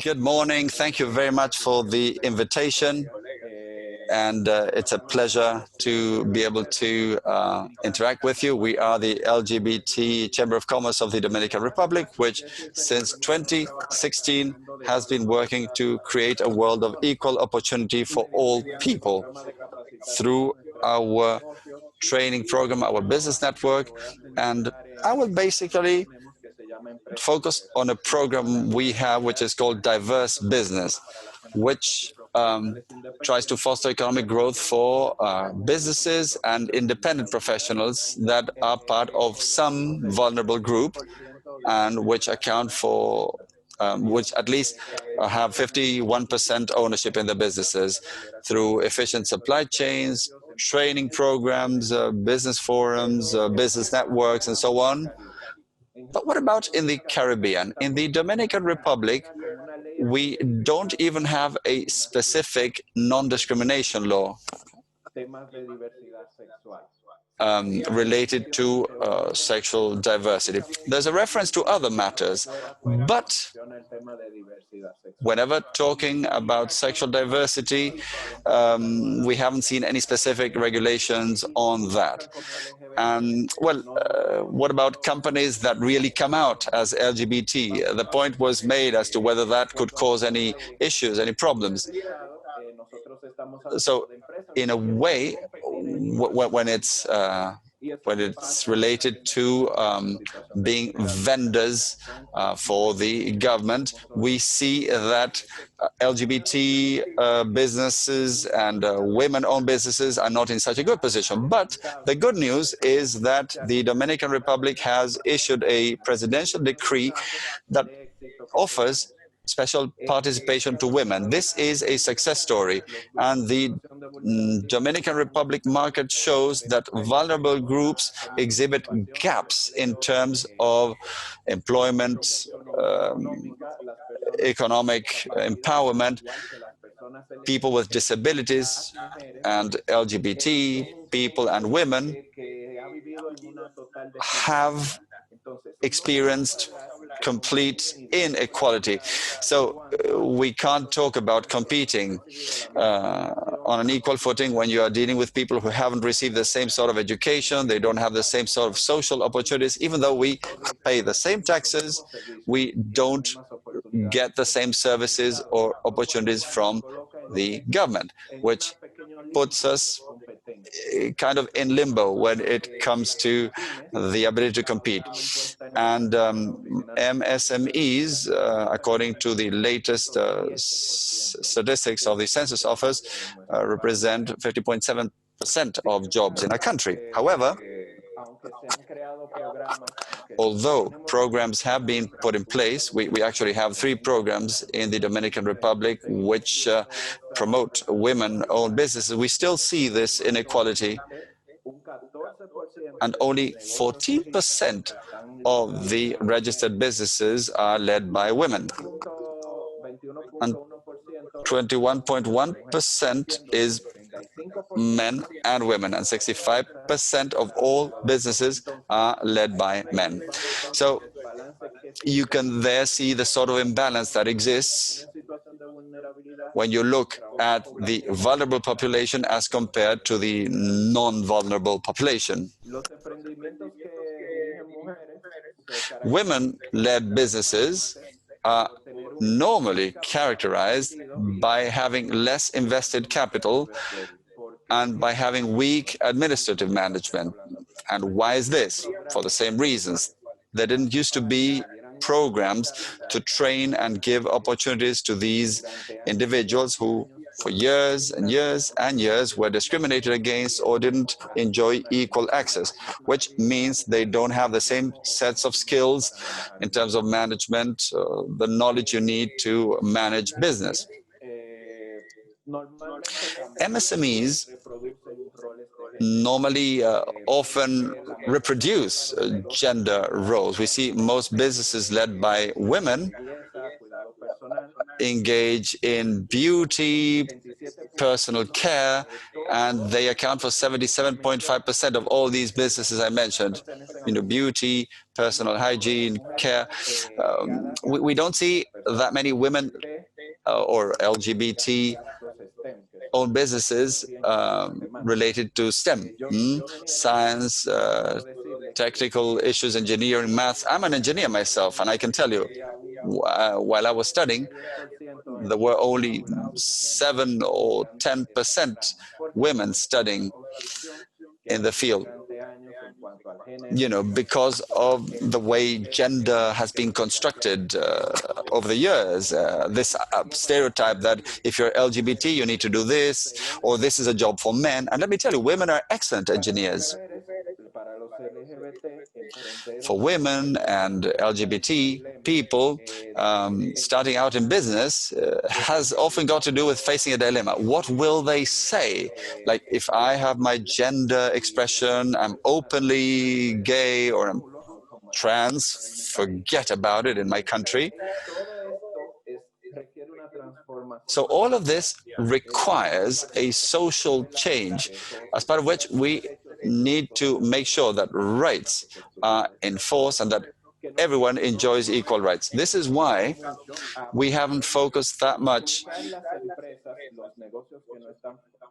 Good morning. Thank you very much for the invitation. And it's a pleasure to be able to interact with you. We are the LGBT Chamber of Commerce of the Dominican Republic, which since 2016 has been working to create a world of equal opportunity for all people through our training program, our business network. And I will basically focus on a program we have, which is called Diverse Business, which tries to foster economic growth for businesses and independent professionals that are part of some vulnerable group and which account for which at least have 51% ownership in their businesses through efficient supply chains, training programs, business forums, business networks, and so on. But what about in the Caribbean? In the Dominican Republic, we don't even have a specific non-discrimination law related to sexual diversity. There's a reference to other matters, but whenever talking about sexual diversity, we haven't seen any specific regulations on that. And well, what about companies that really come out as LGBT? The point was made as to whether that could cause any issues, any problems. So, in a way, when it's related to being vendors for the government, we see that LGBT businesses and women-owned businesses are not in such a good position. But the good news is that the Dominican Republic has issued a presidential decree that offers special participation to women. This is a success story, and the Dominican Republic market shows that vulnerable groups exhibit gaps in terms of employment, economic empowerment. People with disabilities and LGBT people and women have experienced complete inequality. So we can't talk about competing on an equal footing when you are dealing with people who haven't received the same sort of education, they don't have the same sort of social opportunities. Even though we pay the same taxes, we don't get the same services or opportunities from the government, which puts us kind of in limbo when it comes to the ability to compete. And MSMEs, according to the latest statistics of the Census Office, represent 50.7% of jobs in our country. However, although programs have been put in place, we actually have 3 programs in the Dominican Republic which promote women-owned businesses. We still see this inequality, and only 14% of the registered businesses are led by women, and 21.1% is men and women, and 65% of all businesses are led by men. So you can there see the sort of imbalance that exists when you look at the vulnerable population as compared to the non-vulnerable population. Women-led businesses are normally characterized by having less invested capital and by having weak administrative management. And why is this? For the same reasons. There didn't used to be programs to train and give opportunities to these individuals who for years and years and years were discriminated against or didn't enjoy equal access, which means they don't have the same sets of skills in terms of management, the knowledge you need to manage business. MSMEs normally often reproduce gender roles. We see most businesses led by women engage in beauty, personal care, and they account for 77.5% of all these businesses I mentioned. Beauty, personal hygiene, care. We don't see that many women or LGBT owned businesses related to STEM, science, technical issues, engineering, math. I'm an engineer myself, and I can tell you, while I was studying, there were only 7 or 10% women studying in the field. Because of the way gender has been constructed over the years, this stereotype that if you're LGBT, you need to do this, or this is a job for men. And let me tell you, women are excellent engineers. For women and LGBT people, starting out in business has often got to do with facing a dilemma. What will they say? Like, if I have my gender expression, I'm openly gay or I'm trans, forget about it in my country. So all of this requires a social change, as part of which we need to make sure that rights are enforced and that everyone enjoys equal rights. This is why we haven't focused that much.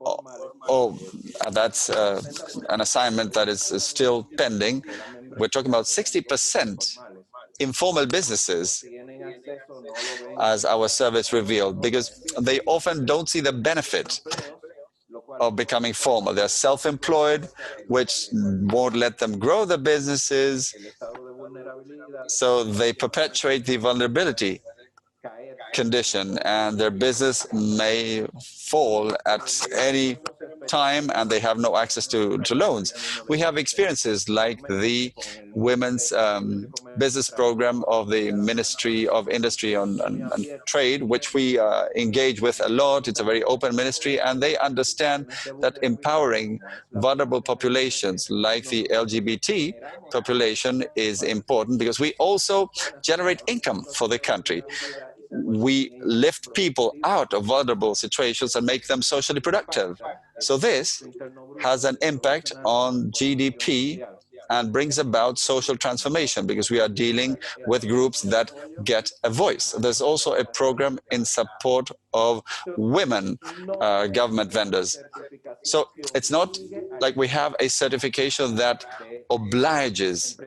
Oh, that's an assignment that is still pending. We're talking about 60% informal businesses, as our service revealed, because they often don't see the benefit of becoming formal. They're self-employed, which won't let them grow their businesses, so they perpetuate the vulnerability condition, and their business may fall at any time, and they have no access to loans. We have experiences like the women's business program of the Ministry of Industry and Trade, which we engage with a lot. It's a very open ministry, and they understand that empowering vulnerable populations like the LGBT population is important, because we also generate income for the country. We lift people out of vulnerable situations and make them socially productive. So this has an impact on GDP and brings about social transformation, because we are dealing with groups that get a voice. There's also a program in support of women government vendors. So it's not like we have a certification that obliges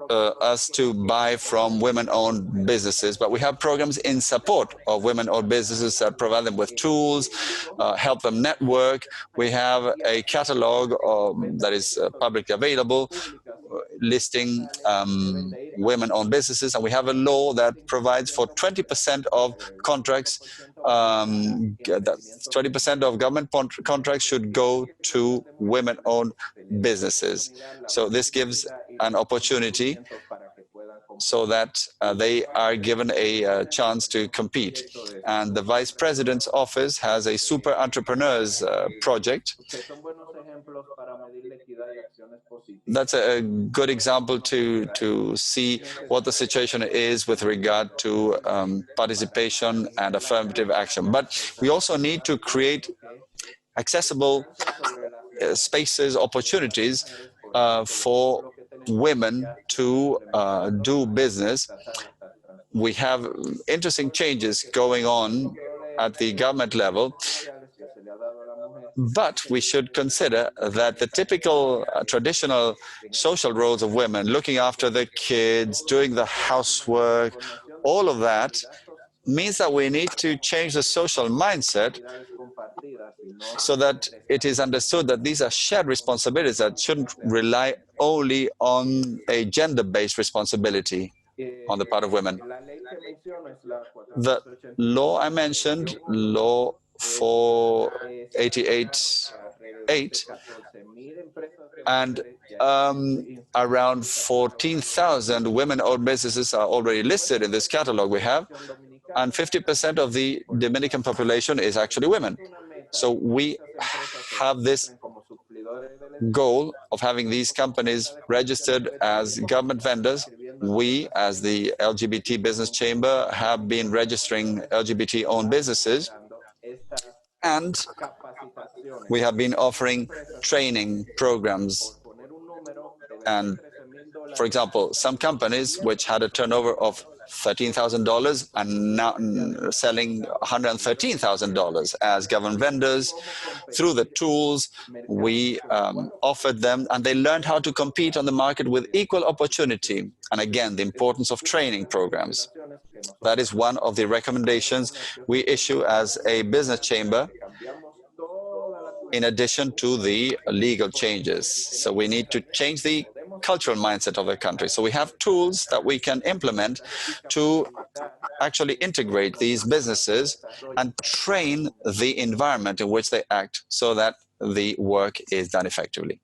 us to buy from women-owned businesses, but we have programs in support of women-owned businesses that provide them with tools, help them network. We have a catalog that is publicly available, listing women-owned businesses, and we have a law that provides for 20% of contracts, 20% of government contracts should go to women-owned businesses. So this gives an opportunity so that they are given a chance to compete. And the Vice President's office has a super entrepreneurs project. That's a good example to see what the situation is with regard to participation and affirmative action. But we also need to create accessible spaces, opportunities for women to do business. We have interesting changes going on at the government level, but we should consider that the typical traditional social roles of women, looking after the kids, doing the housework, all of that means that we need to change the social mindset so that it is understood that these are shared responsibilities that shouldn't rely only on a gender-based responsibility on the part of women. The law I mentioned, Law 488, and around 14,000 women-owned businesses are already listed in this catalog we have, and 50% of the Dominican population is actually women. So we have this goal of having these companies registered as government vendors. We, as the LGBT Business Chamber, have been registering LGBT-owned businesses, And we have been offering training programs. And for example, some companies which had a turnover of $13,000 are now selling $113,000 as government vendors. Through the tools we offered them, and they learned how to compete on the market with equal opportunity. And again, the importance of training programs. That is one of the recommendations we issue as a business chamber, in addition to the legal changes. So we need to change the cultural mindset of the country. So we have tools that we can implement to actually integrate these businesses and train the environment in which they act so that the work is done effectively.